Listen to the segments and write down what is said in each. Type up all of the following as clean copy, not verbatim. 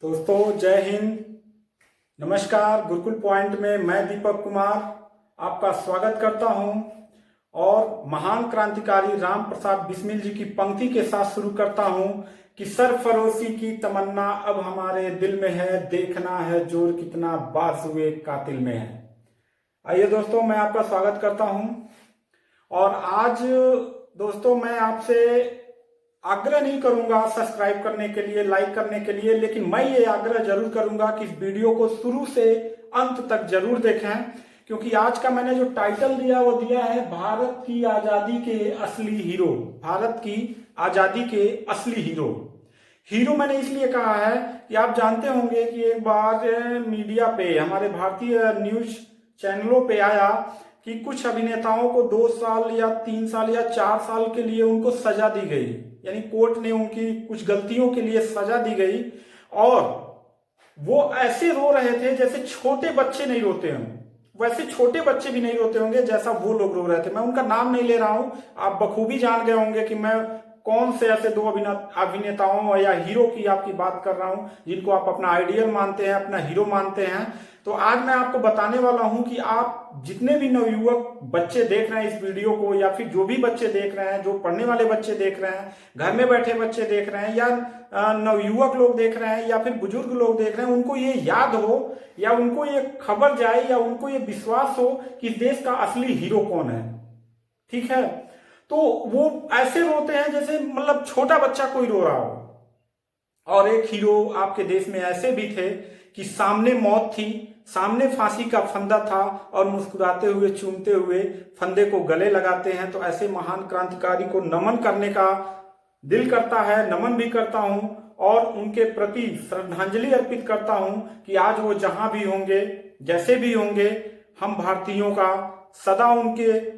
दोस्तों जय हिंद। नमस्कार। गुरुकुल पॉइंट में मैं दीपक कुमार आपका स्वागत करता हूं और महान क्रांतिकारी राम प्रसाद बिस्मिल जी की पंक्ति के साथ शुरू करता हूं कि सरफरोशी की तमन्ना अब हमारे दिल में है, देखना है जोर कितना बाजुए कातिल में है। आइए दोस्तों, मैं आपका स्वागत करता हूं और आज दोस्तों मैं आपसे आग्रह नहीं करूंगा सब्सक्राइब करने के लिए, लाइक करने के लिए, लेकिन मैं ये आग्रह जरूर करूंगा कि इस वीडियो को शुरू से अंत तक जरूर देखें, क्योंकि आज का मैंने जो टाइटल दिया वो दिया है भारत की आजादी के असली हीरो। भारत की आजादी के असली हीरो। हीरो मैंने इसलिए कहा है कि आप जानते होंगे कि एक बार मीडिया पे, हमारे भारतीय न्यूज चैनलों पे आया कि कुछ अभिनेताओं को 2 साल या 3 साल या 4 साल के लिए उनको सजा दी गई, यानी कोर्ट ने उनकी कुछ गलतियों के लिए सजा दी गई और वो ऐसे रो रहे थे जैसे छोटे बच्चे नहीं रोते हों। वैसे छोटे बच्चे भी नहीं रोते होंगे जैसा वो लोग रो रहे थे। मैं उनका नाम नहीं ले रहा हूं, आप बखूबी जान गए होंगे कि मैं कौन से ऐसे 2 अभिनेताओं या हीरो की आपकी बात कर रहा हूं जिनको आप अपना आइडियल मानते हैं, अपना हीरो मानते हैं। तो आज मैं आपको बताने वाला हूं कि आप जितने भी नवयुवक बच्चे देख रहे हैं इस वीडियो को, या फिर जो भी बच्चे देख रहे हैं, जो पढ़ने वाले बच्चे देख रहे हैं, घर में बैठे बच्चे देख रहे हैं, या नवयुवक लोग देख रहे हैं, या फिर बुजुर्ग लोग देख रहे हैं, उनको ये याद हो या उनको ये खबर जाए या उनको ये विश्वास हो कि इस देश का असली हीरो कौन है। ठीक है, तो वो ऐसे रोते हैं जैसे मतलब छोटा बच्चा कोई रो रहा हो। और एक हीरो आपके देश में ऐसे भी थे कि सामने मौत थी, सामने फांसी का फंदा था और मुस्कुराते हुए, चूमते हुए फंदे को गले लगाते हैं। तो ऐसे महान क्रांतिकारी को नमन करने का दिल करता है, नमन भी करता हूं और उनके प्रति श्रद्धांजलि अर्पित करता हूं कि आज वो जहां भी होंगे, जैसे भी होंगे, हम भारतीयों का सदा उनके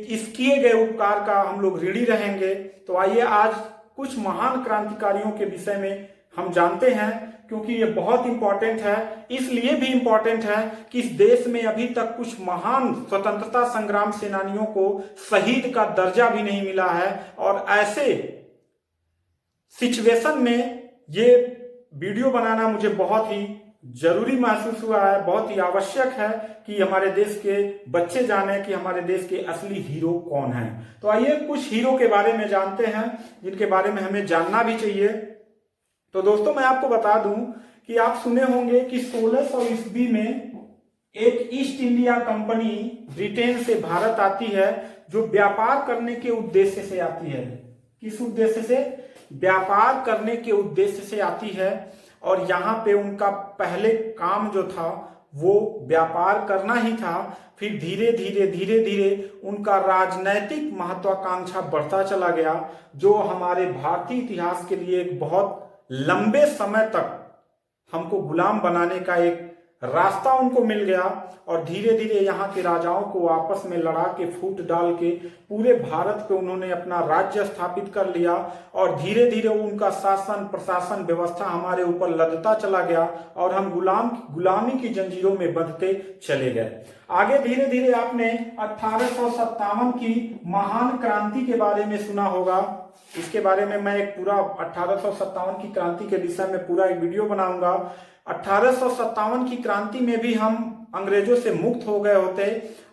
इस किए गए उपकार का हम लोग ऋणी रहेंगे। तो आइए आज कुछ महान क्रांतिकारियों के विषय में हम जानते हैं, क्योंकि ये बहुत इंपॉर्टेंट है। इसलिए भी इंपॉर्टेंट है कि इस देश में अभी तक कुछ महान स्वतंत्रता संग्राम सेनानियों को शहीद का दर्जा भी नहीं मिला है और ऐसे सिचुएशन में ये वीडियो बनाना मुझे बहुत ही जरूरी महसूस हुआ है, बहुत ही आवश्यक है कि हमारे देश के बच्चे जाने कि हमारे देश के असली हीरो कौन हैं। तो आइए कुछ हीरो के बारे में जानते हैं जिनके बारे में हमें जानना भी चाहिए। तो दोस्तों मैं आपको बता दूं कि आप सुने होंगे कि 1600 ईस्वी में एक ईस्ट इंडिया कंपनी ब्रिटेन से भारत आती है, जो व्यापार करने के उद्देश्य से आती है। किस उद्देश्य से? व्यापार करने के उद्देश्य से आती है और यहाँ पे उनका पहले काम जो था वो व्यापार करना ही था। फिर धीरे धीरे उनका राजनैतिक महत्वाकांक्षा बढ़ता चला गया, जो हमारे भारतीय इतिहास के लिए एक बहुत लंबे समय तक हमको गुलाम बनाने का एक रास्ता उनको मिल गया। और धीरे धीरे यहाँ के राजाओं को आपस में लड़ा के, फूट डाल के पूरे भारत पे उन्होंने अपना राज्य स्थापित कर लिया और धीरे धीरे उनका शासन प्रशासन व्यवस्था हमारे ऊपर लदता चला गया और हम गुलामी की जंजीरों में बंधते चले गए। आगे धीरे धीरे आपने 1857 की महान क्रांति के बारे में सुना होगा। इसके बारे में मैं एक पूरा 1857 की क्रांति के विषय में पूरा एक वीडियो बनाऊंगा। 1857 की क्रांति में भी हम अंग्रेजों से मुक्त हो गए होते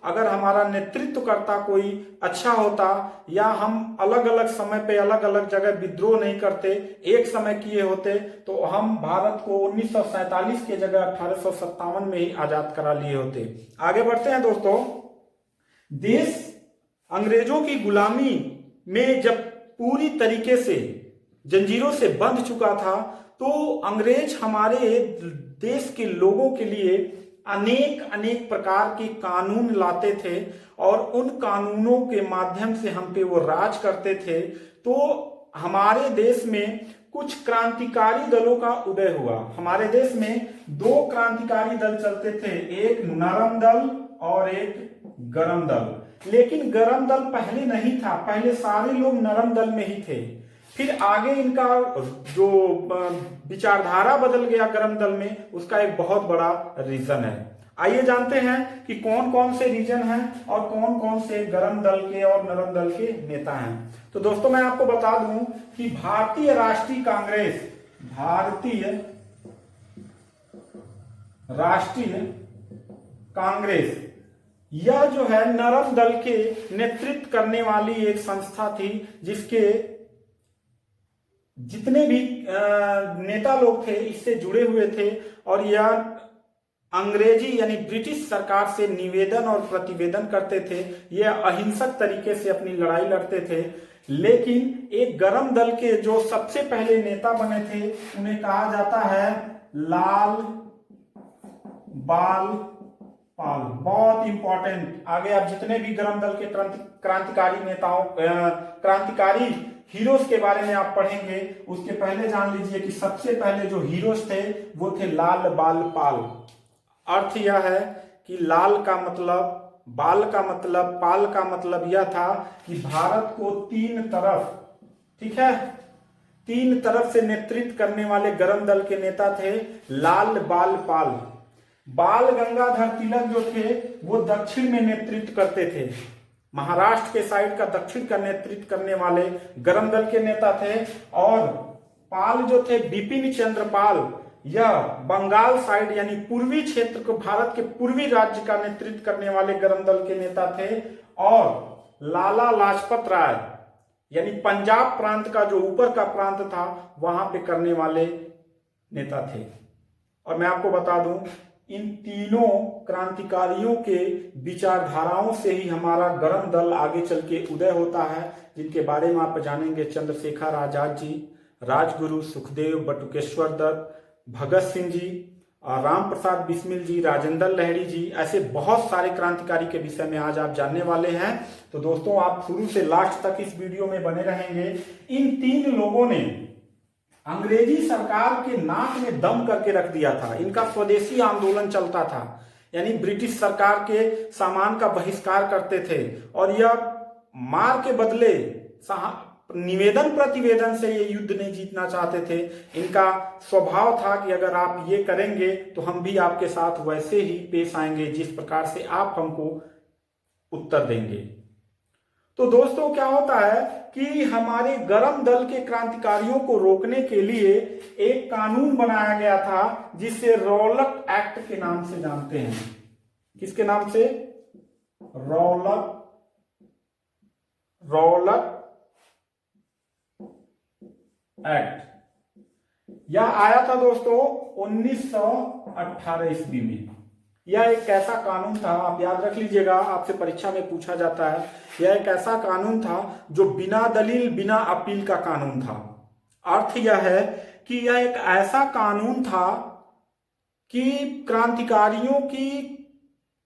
अगर हमारा नेतृत्वकर्ता कोई अच्छा होता, या हम अलग अलग समय पे अलग अलग जगह विद्रोह नहीं करते, एक समय किए होते, तो हम भारत को 1947 की जगह 1857 में ही आजाद करा लिए होते। आगे बढ़ते हैं दोस्तों। देश अंग्रेजों की गुलामी में जब पूरी तरीके से जंजीरों से बंध चुका था, तो अंग्रेज हमारे देश के लोगों के लिए अनेक प्रकार के कानून लाते थे और उन कानूनों के माध्यम से हम पे वो राज करते थे। तो हमारे देश में कुछ क्रांतिकारी दलों का उदय हुआ। हमारे देश में 2 क्रांतिकारी दल चलते थे, एक नरम दल और एक गरम दल। लेकिन गरम दल पहले नहीं था, पहले सारे लोग नरम दल में ही थे। फिर आगे इनका जो विचारधारा बदल गया गरम दल में, उसका एक बहुत बड़ा रीजन है। आइए जानते हैं कि कौन कौन से रीजन हैं और कौन कौन से गरम दल के और नरम दल के नेता हैं। तो दोस्तों मैं आपको बता दूं कि भारतीय राष्ट्रीय कांग्रेस। यह जो है नरम दल के नेतृत्व करने वाली एक संस्था थी, जिसके जितने भी नेता लोग थे इससे जुड़े हुए थे, और यह अंग्रेजी यानी ब्रिटिश सरकार से निवेदन और प्रतिवेदन करते थे। यह अहिंसक तरीके से अपनी लड़ाई लड़ते थे। लेकिन एक गरम दल के जो सबसे पहले नेता बने थे उन्हें कहा जाता है लाल बाल पाल। बहुत इंपॉर्टेंट, आगे आप जितने भी गरम दल के क्रांतिकारी नेताओं क्रांतिकारी हीरोज के बारे में आप पढ़ेंगे, उसके पहले जान लीजिए कि सबसे पहले जो हीरोज थे वो थे लाल बाल पाल। अर्थ यह है कि लाल का मतलब, बाल का मतलब, पाल का मतलब यह था कि भारत को तीन तरफ, ठीक है, तीन तरफ से नेतृत्व करने वाले गरम दल के नेता थे लाल बाल पाल। बाल गंगाधर तिलक जो थे वो दक्षिण में नेतृत्व करते थे, महाराष्ट्र के साइड का दक्षिण का नेतृत्व करने वाले गरम दल के नेता थे। और पाल जो थे बिपिन चंद्र पाल, यह बंगाल साइड यानी पूर्वी क्षेत्र को, भारत के पूर्वी राज्य का नेतृत्व करने वाले गरम दल के नेता थे। और लाला लाजपत राय यानी पंजाब प्रांत का जो ऊपर का प्रांत था वहां पे करने वाले नेता थे। और मैं आपको बता दूं, इन तीनों क्रांतिकारियों के विचारधाराओं से ही हमारा गरम दल आगे चल के उदय होता है, जिनके बारे में आप जानेंगे चंद्रशेखर आजाद जी, राजगुरु सुखदेव बटुकेश्वर दत्त, भगत सिंह जी, राम प्रसाद बिस्मिल जी, राजेंद्र लहरी जी। ऐसे बहुत सारे क्रांतिकारी के विषय में आज आप जानने वाले हैं। तो दोस्तों आप शुरू से लास्ट तक इस वीडियो में बने रहेंगे। इन तीन लोगों ने अंग्रेजी सरकार के नाक में दम करके रख दिया था। इनका स्वदेशी आंदोलन चलता था, यानी ब्रिटिश सरकार के सामान का बहिष्कार करते थे, और यह मार के बदले निवेदन प्रतिवेदन से ये युद्ध नहीं जीतना चाहते थे। इनका स्वभाव था कि अगर आप ये करेंगे तो हम भी आपके साथ वैसे ही पेश आएंगे जिस प्रकार से आप हमको उत्तर देंगे। तो दोस्तों क्या होता है कि हमारे गरम दल के क्रांतिकारियों को रोकने के लिए एक कानून बनाया गया था, जिसे रौलट एक्ट के नाम से जानते हैं। किसके नाम से? Rowlatt act. यह आया था दोस्तों 1918 ईस्वी में। यह एक ऐसा कानून था, आप याद रख लीजिएगा, आपसे परीक्षा में पूछा जाता है। यह एक ऐसा कानून था जो बिना दलील बिना अपील का कानून था। अर्थ यह है कि यह एक ऐसा कानून था कि क्रांतिकारियों की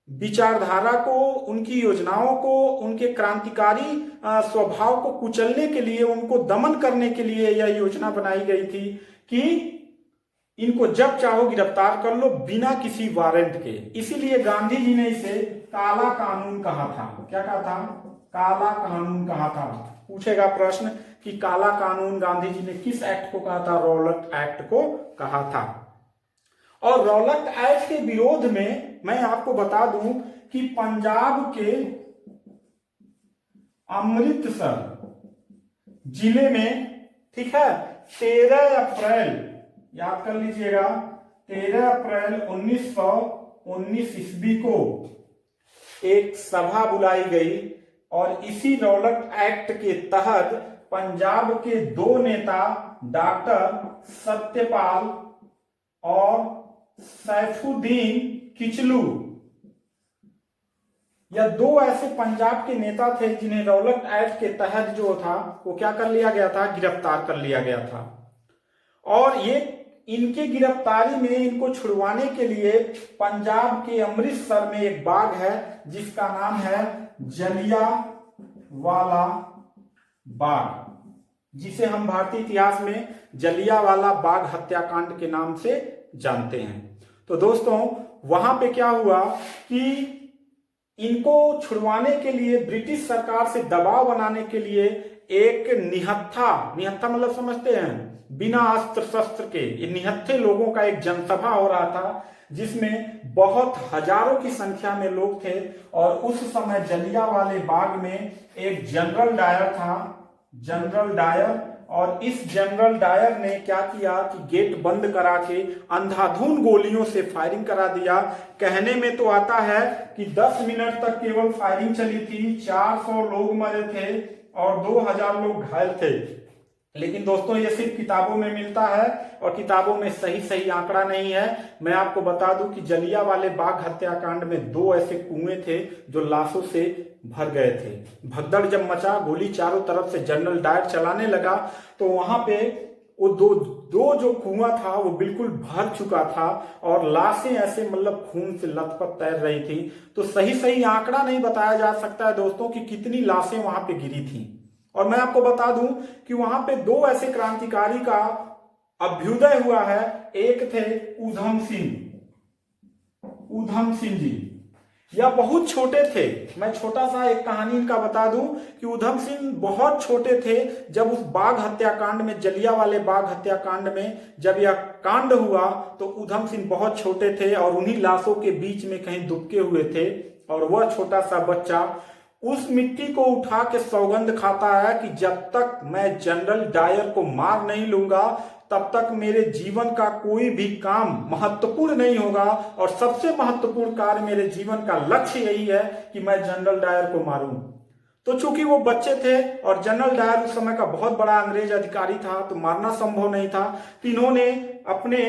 विचारधारा को, उनकी योजनाओं को, उनके क्रांतिकारी स्वभाव को कुचलने के लिए, उनको दमन करने के लिए यह योजना बनाई गई थी कि इनको जब चाहो गिरफ्तार कर लो बिना किसी वारंट के। इसीलिए गांधी जी ने इसे काला कानून कहा था। क्या कहा था? काला कानून कहा था। पूछेगा प्रश्न कि काला कानून गांधी जी ने किस एक्ट को कहा था? रौलट एक्ट को कहा था। और रौलट एक्ट के विरोध में मैं आपको बता दूं कि पंजाब के अमृतसर जिले में, ठीक है, 13 अप्रैल, याद कर लीजिएगा, 13 अप्रैल 1919 ईस्वी को एक सभा बुलाई गई, और इसी रौलट एक्ट के तहत पंजाब के दो नेता डॉक्टर सत्यपाल और सैफुद्दीन किचलू, यह दो ऐसे पंजाब के नेता थे जिन्हें रौलट एक्ट के तहत जो था वो क्या कर लिया गया था? गिरफ्तार कर लिया गया था। और ये इनके गिरफ्तारी में, इनको छुड़वाने के लिए पंजाब के अमृतसर में एक बाग है जिसका नाम है जलियांवाला बाग, जिसे हम भारतीय इतिहास में जलियांवाला बाग हत्याकांड के नाम से जानते हैं। तो दोस्तों वहां पे क्या हुआ कि इनको छुड़वाने के लिए, ब्रिटिश सरकार से दबाव बनाने के लिए एक निहत्था मतलब समझते हैं, बिना अस्त्र शस्त्र के, ये निहत्थे लोगों का एक जनसभा हो रहा था, जिसमें बहुत हजारों की संख्या में लोग थे। और उस समय जलियांवाले बाग में एक जनरल डायर था, जनरल डायर, और इस जनरल डायर ने क्या किया कि गेट बंद करा के अंधाधुंध गोलियों से फायरिंग करा दिया। कहने में तो आता है कि 10 मिनट तक केवल फायरिंग चली थी, 400 लोग मरे थे और 2000 लोग घायल थे। लेकिन दोस्तों ये सिर्फ किताबों में मिलता है और किताबों में सही आंकड़ा नहीं है। मैं आपको बता दूं कि जलियांवाले बाग हत्याकांड में 2 ऐसे कुएं थे जो लाशों से भर गए थे। भगदड़ जब मचा, गोली चारों तरफ से जनरल डायर चलाने लगा, तो वहां पे वो दो जो कुआं था वो बिल्कुल भर चुका था और लाशें ऐसे मतलब खून से लथपथ तैर रही थी। तो सही आंकड़ा नहीं बताया जा सकता है दोस्तों कि कितनी लाशें वहां पे गिरी थी। और मैं आपको बता दूं कि वहां पे 2 ऐसे क्रांतिकारी का अभ्युदय हुआ है। एक थे ऊधम सिंह जी। यह बहुत छोटे थे। मैं छोटा सा एक कहानी इनका बता दूं कि ऊधम सिंह बहुत छोटे थे जब उस बाघ हत्याकांड में, जलियांवाले बाघ हत्याकांड में जब यह कांड हुआ तो ऊधम सिंह बहुत छोटे थे और उन्हीं लाशों के बीच में कहीं दुबके हुए थे। और वह छोटा सा बच्चा उस मिट्टी को उठा के सौगंध खाता है कि जब तक मैं जनरल डायर को मार नहीं लूंगा तब तक मेरे जीवन का कोई भी काम महत्वपूर्ण नहीं होगा और सबसे महत्वपूर्ण कार्य मेरे जीवन का लक्ष्य यही है कि मैं जनरल डायर को मारूं। तो चूंकि वो बच्चे थे और जनरल डायर उस समय का बहुत बड़ा अंग्रेज अधिकारी था तो मारना संभव नहीं था, तो इन्होंने अपने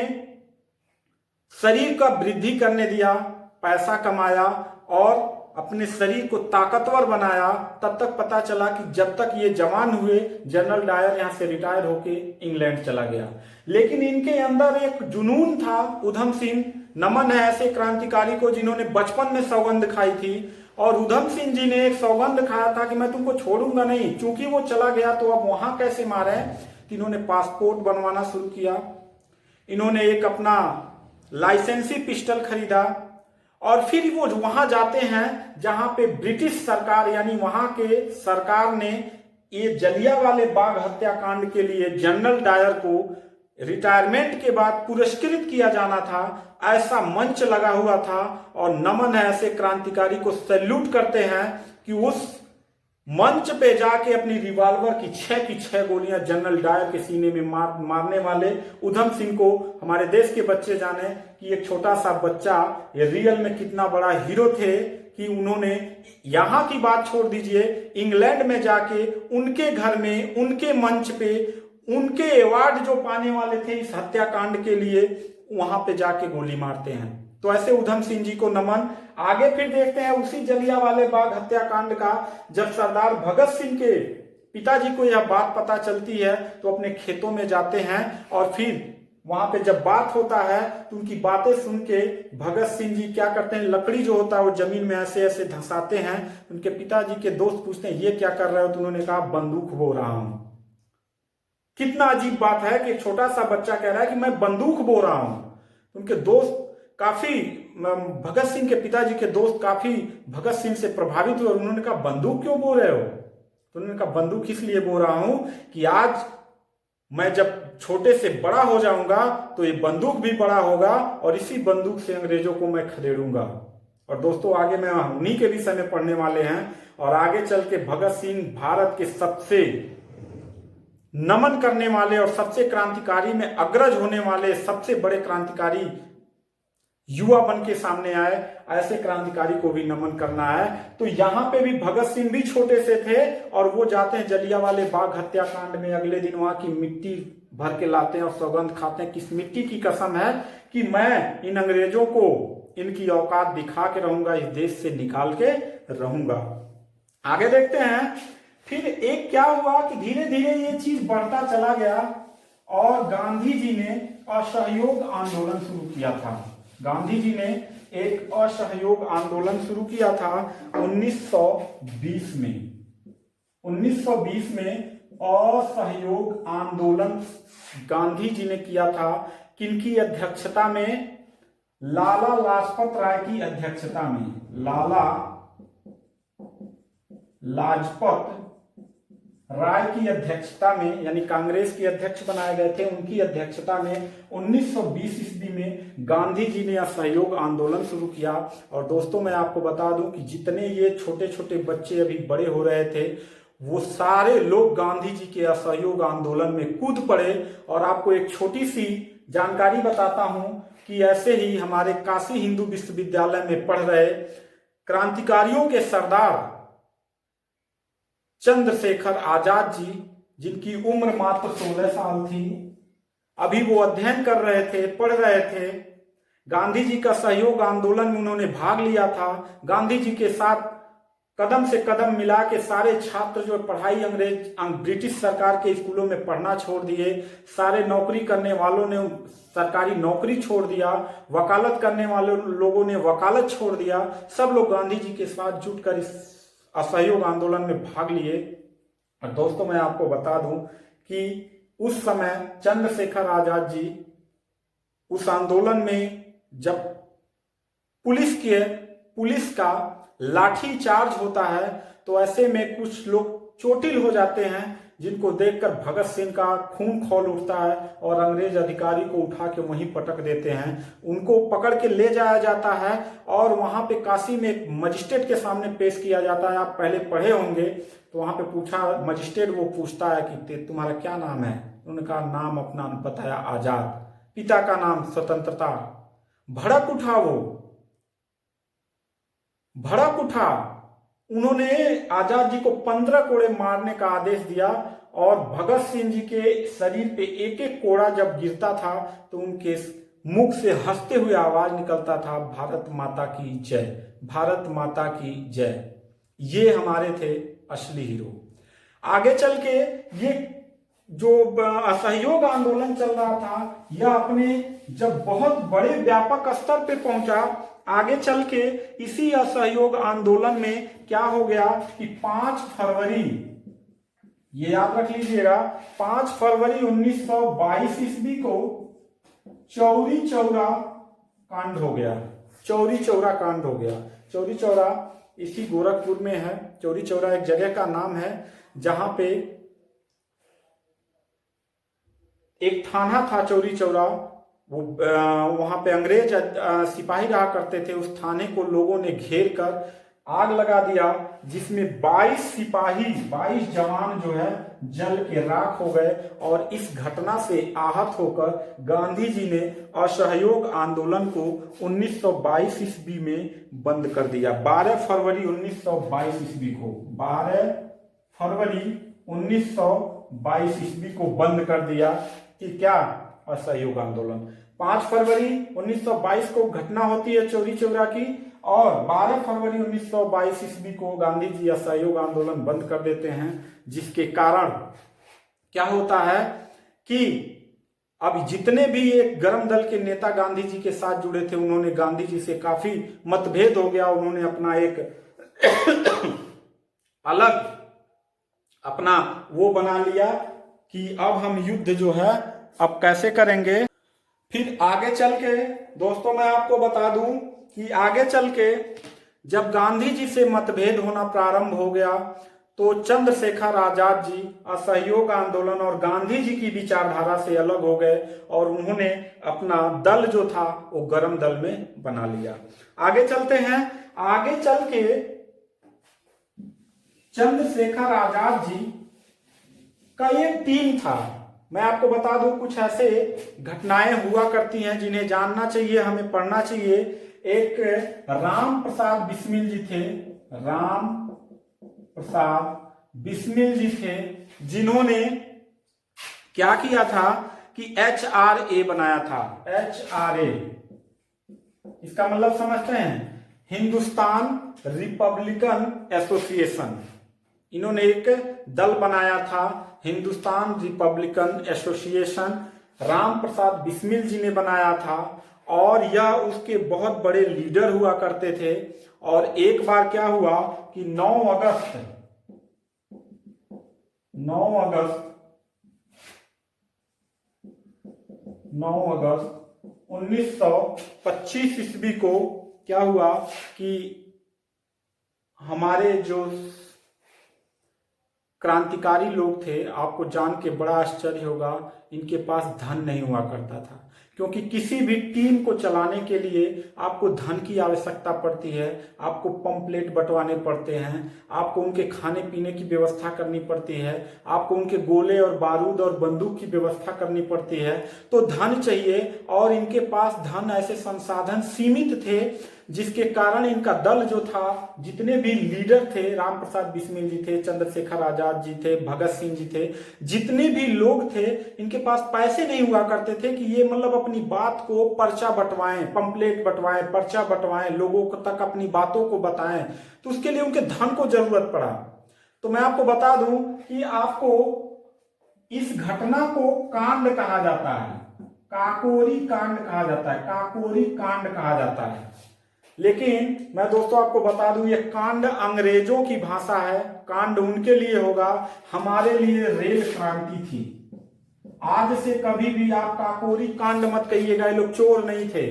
शरीर का वृद्धि करने दिया, पैसा कमाया और अपने शरीर को ताकतवर बनाया। तब तक पता चला कि जब तक ये जवान हुए, जनरल डायर यहां से रिटायर होके इंग्लैंड चला गया। लेकिन इनके अंदर एक जुनून था। ऊधम सिंह, नमन है ऐसे क्रांतिकारी को जिन्होंने बचपन में सौगंध खाई थी। और ऊधम सिंह जी ने एक सौगंध खाया था कि मैं तुमको छोड़ूंगा नहीं। चूंकि वो चला गया तो अब वहां कैसे मारे, तो इन्होंने पासपोर्ट बनवाना शुरू किया। इन्होंने एक अपना लाइसेंसी पिस्टल खरीदा और फिर वो वहां जाते हैं जहां पे ब्रिटिश सरकार यानी वहां के सरकार ने ये जलियांवाले बाग हत्याकांड के लिए जनरल डायर को रिटायरमेंट के बाद पुरस्कृत किया जाना था, ऐसा मंच लगा हुआ था। और नमन है ऐसे क्रांतिकारी को सैल्यूट करते हैं कि उस मंच पे जाके अपनी रिवॉल्वर की 6 गोलियां जनरल डायर के सीने में मारने वाले ऊधम सिंह को हमारे देश के बच्चे जाने कि एक छोटा सा बच्चा ये रियल में कितना बड़ा हीरो थे कि उन्होंने यहां की बात छोड़ दीजिए, इंग्लैंड में जाके उनके घर में, उनके मंच पे, उनके अवार्ड जो पाने वाले थे इस हत्याकांड के लिए, वहां पे जाके गोली मारते हैं। तो ऐसे ऊधम सिंह जी को नमन। आगे फिर देखते हैं उसी जलियांवाले बाग हत्याकांड का, जब सरदार भगत सिंह के पिताजी को यह बात पता चलती है तो अपने खेतों में जाते हैं और फिर वहां पे जब बात होता है तो उनकी बातें सुन के भगत सिंह जी क्या करते हैं, लकड़ी जो होता है वो जमीन में ऐसे ऐसे धंसाते हैं। उनके पिताजी के दोस्त पूछते हैं ये क्या कर रहे हो, तो उन्होंने कहा बंदूक बो रहा हूं। कितना अजीब बात है कि एक छोटा सा बच्चा कह रहा है कि मैं बंदूक बो रहा हूं। उनके दोस्त काफी, भगत सिंह के पिताजी के दोस्त काफी भगत सिंह से प्रभावित हुए। उन्होंने कहा बंदूक क्यों बो रहे हो, तो उन्होंने कहा बंदूक इसलिए बो रहा हूं कि आज मैं जब छोटे से बड़ा हो जाऊंगा तो ये बंदूक भी बड़ा होगा और इसी बंदूक से अंग्रेजों को मैं खदेड़ूंगा। और दोस्तों आगे में उन्हीं के विषय में पढ़ने वाले हैं और आगे चल के भगत सिंह भारत के सबसे नमन करने वाले और सबसे क्रांतिकारी में अग्रज होने वाले सबसे बड़े क्रांतिकारी युवा बन के सामने आए। ऐसे क्रांतिकारी को भी नमन करना है। तो यहां पे भी भगत सिंह भी छोटे से थे और वो जाते हैं जलियांवाले बाग हत्याकांड में। अगले दिन वहां की मिट्टी भर के लाते हैं और सौगंध खाते हैं, किस मिट्टी की कसम है कि मैं इन अंग्रेजों को इनकी औकात दिखा के रहूंगा, इस देश से निकाल के रहूंगा। आगे देखते हैं फिर एक क्या हुआ कि धीरे धीरे ये चीज बढ़ता चला गया और गांधी जी ने असहयोग आंदोलन शुरू किया था। गांधी जी ने एक असहयोग आंदोलन शुरू किया था 1920 में। 1920 में असहयोग आंदोलन गांधी जी ने किया था। किनकी अध्यक्षता में? लाला लाजपत राय की अध्यक्षता में। लाला लाजपत राय की अध्यक्षता में, यानी कांग्रेस के अध्यक्ष बनाए गए थे, उनकी अध्यक्षता में 1920 ईस्वी में गांधी जी ने असहयोग आंदोलन शुरू किया। और दोस्तों मैं आपको बता दूं कि जितने ये छोटे छोटे बच्चे अभी बड़े हो रहे थे वो सारे लोग गांधी जी के असहयोग आंदोलन में कूद पड़े। और आपको एक छोटी सी जानकारी बताता हूं कि ऐसे ही हमारे काशी हिंदू विश्वविद्यालय में पढ़ रहे क्रांतिकारियों के सरदार चंद्रशेखर आजाद जी, जिनकी उम्र मात्र 16 साल थी, अभी वो अध्ययन कर रहे थे, पढ़ रहे थे। गांधी जी का सहयोग आंदोलन में उन्होंने भाग लिया था। गांधी जी के साथ कदम से कदम मिला के सारे छात्र जो पढ़ाई ब्रिटिश सरकार के स्कूलों में पढ़ना छोड़ दिए, सारे नौकरी करने वालों ने सरकारी नौकरी छोड़ दिया, वकालत करने वाले लोगों ने वकालत छोड़ दिया। सब लोग गांधी जी के साथ जुटकर इस असहयोग आंदोलन में भाग लिए। और दोस्तों, मैं आपको बता दूं कि उस समय चंद्रशेखर आजाद जी उस आंदोलन में जब पुलिस का लाठी चार्ज होता है तो ऐसे में कुछ लोग चोटिल हो जाते हैं, जिनको देखकर भगत सिंह का खून खौल उठता है और अंग्रेज अधिकारी को उठा के वहीं पटक देते हैं। उनको पकड़ के ले जाया जाता है और वहां पे काशी में एक मजिस्ट्रेट के सामने पेश किया जाता है। आप पहले पढ़े होंगे, तो वहां पे मजिस्ट्रेट वो पूछता है कि तुम्हारा क्या नाम है। उनका नाम अपना बताया आजाद, पिता का नाम स्वतंत्रता। भड़क उठा। उन्होंने आजाद जी को 15 कोड़े मारने का आदेश दिया और भगत सिंह जी के शरीर पे एक एक कोड़ा जब गिरता था तो उनके मुख से हंसते हुए आवाज निकलता था, भारत माता की जय, भारत माता की जय। ये हमारे थे असली हीरो। आगे चल के ये जो असहयोग आंदोलन चल रहा था, यह अपने जब बहुत बड़े व्यापक स्तर पे पहुंचा, आगे चल के इसी असहयोग आंदोलन में क्या हो गया कि 5 फरवरी, ये याद रख लीजिएगा, 5 फरवरी 1922 ईस्वी को चौरी चौरा कांड हो गया। चौरी चौरा कांड हो गया। चौरी चौरा इसी गोरखपुर में है। चौरी चौरा एक जगह का नाम है जहां पे एक थाना था चौरी चौरा। वो वहां पे अंग्रेज सिपाही रहा करते थे। उस थाने को लोगों ने घेर कर आग लगा दिया, जिसमें 22 जवान जो है जल के राख हो गए। और इस घटना से आहत होकर गांधी जी ने असहयोग आंदोलन को 1922 ईस्वी में बंद कर दिया। 12 फरवरी 1922 ईस्वी को 12 फरवरी 1922 ईस्वी को बंद कर दिया कि क्या असहयोग आंदोलन। 5 फरवरी 1922 को घटना होती है चौरी चौरा की, और 12 फरवरी 1922 ईस्वी को गांधी जी असहयोग आंदोलन बंद कर देते हैं। जिसके कारण क्या होता है कि अब जितने भी एक गर्म दल के नेता गांधी जी के साथ जुड़े थे, उन्होंने गांधी जी से काफी मतभेद हो गया। उन्होंने अपना एक अलग अपना वो बना लिया कि अब हम युद्ध जो है अब कैसे करेंगे। फिर आगे चल के दोस्तों मैं आपको बता दूं कि आगे चल के जब गांधी जी से मतभेद होना प्रारंभ हो गया तो चंद्रशेखर आजाद जी असहयोग आंदोलन और गांधी जी की विचारधारा से अलग हो गए और उन्होंने अपना दल जो था वो गर्म दल में बना लिया। आगे चलते हैं। आगे चल के चंद्रशेखर आजाद जी का एक टीम था। मैं आपको बता दूं कुछ ऐसे घटनाएं हुआ करती हैं जिन्हें जानना चाहिए, हमें पढ़ना चाहिए। एक राम प्रसाद बिस्मिल जी थे। राम प्रसाद बिस्मिल जी थे, जिन्होंने क्या किया था कि HRA बनाया था। HRA इसका मतलब समझते हैं, हिंदुस्तान रिपब्लिकन एसोसिएशन। इन्होंने एक दल बनाया था, हिंदुस्तान रिपब्लिकन एसोसिएशन। राम प्रसाद बिस्मिल जी ने बनाया था और यह उसके बहुत बड़े लीडर हुआ करते थे। और एक बार क्या हुआ कि 9 अगस्त 1925 ईस्वी को क्या हुआ कि हमारे जो क्रांतिकारी लोग थे, आपको जान के बड़ा आश्चर्य होगा, इनके पास धन नहीं हुआ करता था, क्योंकि किसी भी टीम को चलाने के लिए आपको धन की आवश्यकता पड़ती है, आपको पंपलेट बंटवाने पड़ते हैं, आपको उनके खाने पीने की व्यवस्था करनी पड़ती है, आपको उनके गोले और बारूद और बंदूक की व्यवस्था करनी पड़ती है। तो धन चाहिए, और इनके पास धन ऐसे संसाधन सीमित थे जिसके कारण इनका दल जो था, जितने भी लीडर थे, राम प्रसाद बिस्मिल जी थे, चंद्रशेखर आजाद जी थे, भगत सिंह जी थे, जितने भी लोग थे, इनके पास पैसे नहीं हुआ करते थे कि ये मतलब अपनी बात को पर्चा बंटवाएं, पंपलेट बंटवाएं, पर्चा बंटवाएं, लोगों तक अपनी बातों को बताएं। तो उसके लिए उनके धन को जरूरत पड़ा। तो मैं आपको बता दूं कि आपको इस घटना को कांड कहा जाता है, काकोरी कांड कहा जाता है, काकोरी कांड कहा जाता है। लेकिन मैं दोस्तों आपको बता दूं, ये कांड अंग्रेजों की भाषा है, कांड उनके लिए होगा, हमारे लिए रेल क्रांति थी। आज से कभी भी आप काकोरी कांड मत कहिएगा, ये लोग चोर नहीं थे,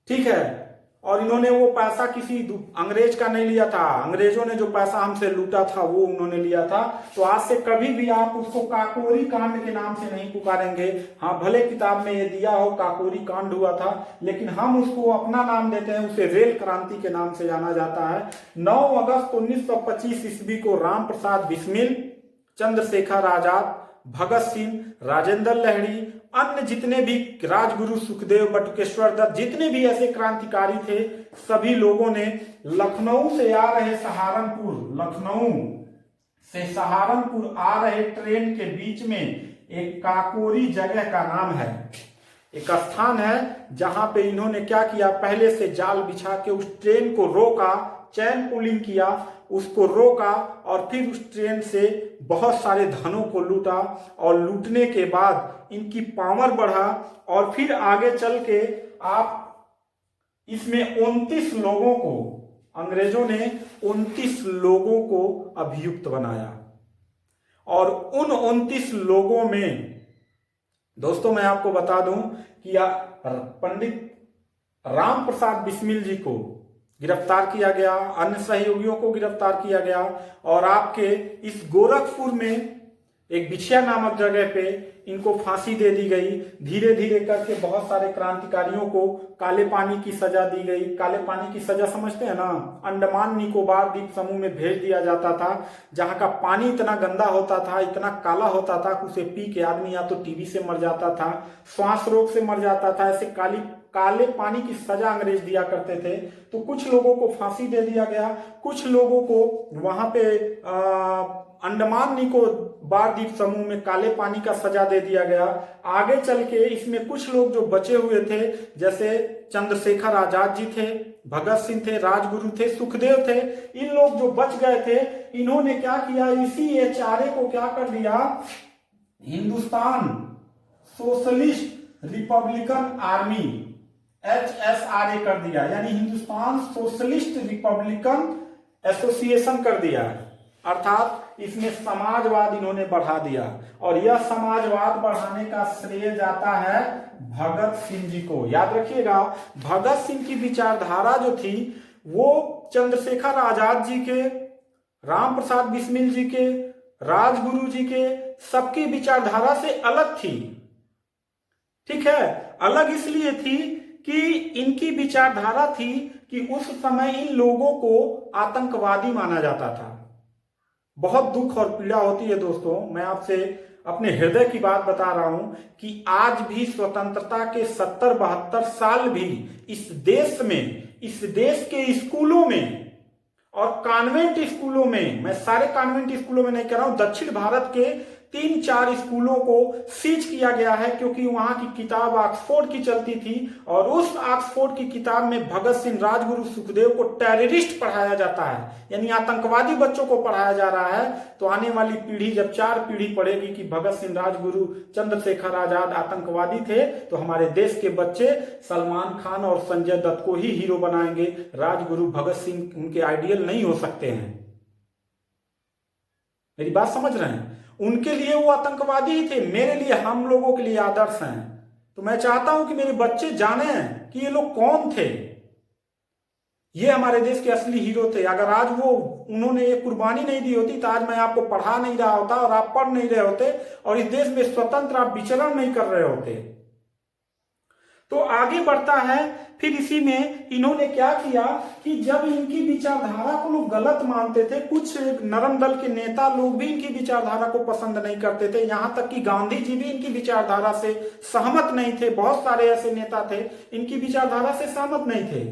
ठीक है। और इन्होंने वो पैसा किसी अंग्रेज का नहीं लिया था, अंग्रेजों ने जो पैसा हमसे लूटा था वो उन्होंने लिया था। तो आज से कभी भी आप उसको काकोरी कांड के नाम से नहीं पुकारेंगे। हाँ, भले किताब में ये दिया हो काकोरी कांड हुआ था, लेकिन हम उसको अपना नाम देते हैं, उसे रेल क्रांति के नाम से जाना जाता है। 9 अगस्त 1925 ईस्वी को राम प्रसाद बिस्मिल, चंद्रशेखर आजाद, भगत सिंह, राजेंद्र लहरी, अन्य जितने भी राजगुरु सुखदेव, बटुकेश्वर दत्त, जितने भी ऐसे क्रांतिकारी थे, सभी लोगों ने लखनऊ से आ रहे सहारनपुर, लखनऊ से सहारनपुर आ रहे ट्रेन के बीच में एक काकोरी जगह का नाम है, एक स्थान है, जहां पे इन्होंने क्या किया, पहले से जाल बिछा के उस ट्रेन को रोका, चैन पुलिंग किया, उसको रोका, और फिर उस ट्रेन से बहुत सारे धनों को लूटा, और लूटने के बाद इनकी पावर बढ़ा, और फिर आगे चल के आप इसमें 29 लोगों को, अंग्रेजों ने 29 लोगों को अभियुक्त बनाया। और उन 29 लोगों में दोस्तों मैं आपको बता दूं कि पंडित राम प्रसाद बिस्मिल जी को गिरफ्तार किया गया, अन्य सहयोगियों को गिरफ्तार किया गया, और आपके इस गोरखपुर में एक बिछिया नामक जगह पे इनको फांसी दे दी गई। धीरे धीरे करके बहुत सारे क्रांतिकारियों को काले पानी की सजा दी गई। काले पानी की सजा समझते हैं ना, अंडमान निकोबार द्वीप समूह में भेज दिया जाता था, जहां का पानी इतना गंदा होता था, इतना काला होता था कि उसे पी के आदमी या तो टीबी से मर जाता था, श्वास रोग से मर जाता था। ऐसे काले पानी की सजा अंग्रेज दिया करते थे। तो कुछ लोगों को फांसी दे दिया गया, कुछ लोगों को वहां पे अंडमान निकोबार द्वीप समूह में काले पानी का सजा दे दिया गया। आगे चल के इसमें कुछ लोग जो बचे हुए थे, जैसे चंद्रशेखर आजाद जी थे, भगत सिंह थे, राजगुरु थे, सुखदेव थे, इन लोग जो बच गए थे, इन्होंने क्या किया, इसी HRA को क्या कर दिया, Hindustan socialist Republican army, HSRA कर दिया, यानी हिंदुस्तान सोशलिस्ट रिपब्लिकन एसोसिएशन कर दिया। अर्थात इसमें समाजवाद इन्होंने बढ़ा दिया, और यह समाजवाद बढ़ाने का श्रेय जाता है भगत सिंह जी को। याद रखिएगा, भगत सिंह की विचारधारा जो थी वो चंद्रशेखर आजाद जी के, राम प्रसाद बिस्मिल जी के, राजगुरु जी के, सबकी विचारधारा से अलग थी। ठीक है, अलग इसलिए थी कि इनकी विचारधारा थी कि उस समय इन लोगों को आतंकवादी माना जाता था। बहुत दुख और पीड़ा होती है दोस्तों, मैं आपसे अपने हृदय की बात बता रहा हूं कि आज भी स्वतंत्रता के 70-72 साल भी इस देश में, इस देश के स्कूलों में और कॉन्वेंट स्कूलों में, मैं सारे कॉन्वेंट स्कूलों में नहीं कह रहा हूं, दक्षिण भारत के 3-4 स्कूलों को सीज किया गया है, क्योंकि वहां की किताब ऑक्सफोर्ड की चलती थी, और उस ऑक्सफोर्ड की किताब में भगत सिंह, राजगुरु, सुखदेव को टेररिस्ट पढ़ाया जाता है, यानी आतंकवादी बच्चों को पढ़ाया जा रहा है। तो आने वाली पीढ़ी जब 4 पीढ़ी पढ़ेगी कि भगत सिंह, राजगुरु, चंद्रशेखर आजाद आतंकवादी थे, तो हमारे देश के बच्चे सलमान खान और संजय दत्त को ही हीरो बनाएंगे। राजगुरु, भगत सिंह उनके आइडियल नहीं हो सकते हैं। मेरी बात समझ रहे हैं? उनके लिए वो आतंकवादी ही थे, मेरे लिए, हम लोगों के लिए आदर्श हैं। तो मैं चाहता हूं कि मेरे बच्चे जाने कि ये लोग कौन थे, ये हमारे देश के असली हीरो थे। अगर आज वो उन्होंने ये कुर्बानी नहीं दी होती तो आज मैं आपको पढ़ा नहीं रहा होता और आप पढ़ नहीं रहे होते, और इस देश में स्वतंत्र आप विचरण नहीं कर रहे होते। तो आगे बढ़ता है। फिर इसी में इन्होंने क्या किया कि जब इनकी विचारधारा को लोग गलत मानते थे, कुछ नरम दल के नेता लोग भी इनकी विचारधारा को पसंद नहीं करते थे, यहां तक कि गांधी जी भी इनकी विचारधारा से सहमत नहीं थे। बहुत सारे ऐसे नेता थे इनकी विचारधारा से सहमत नहीं थे।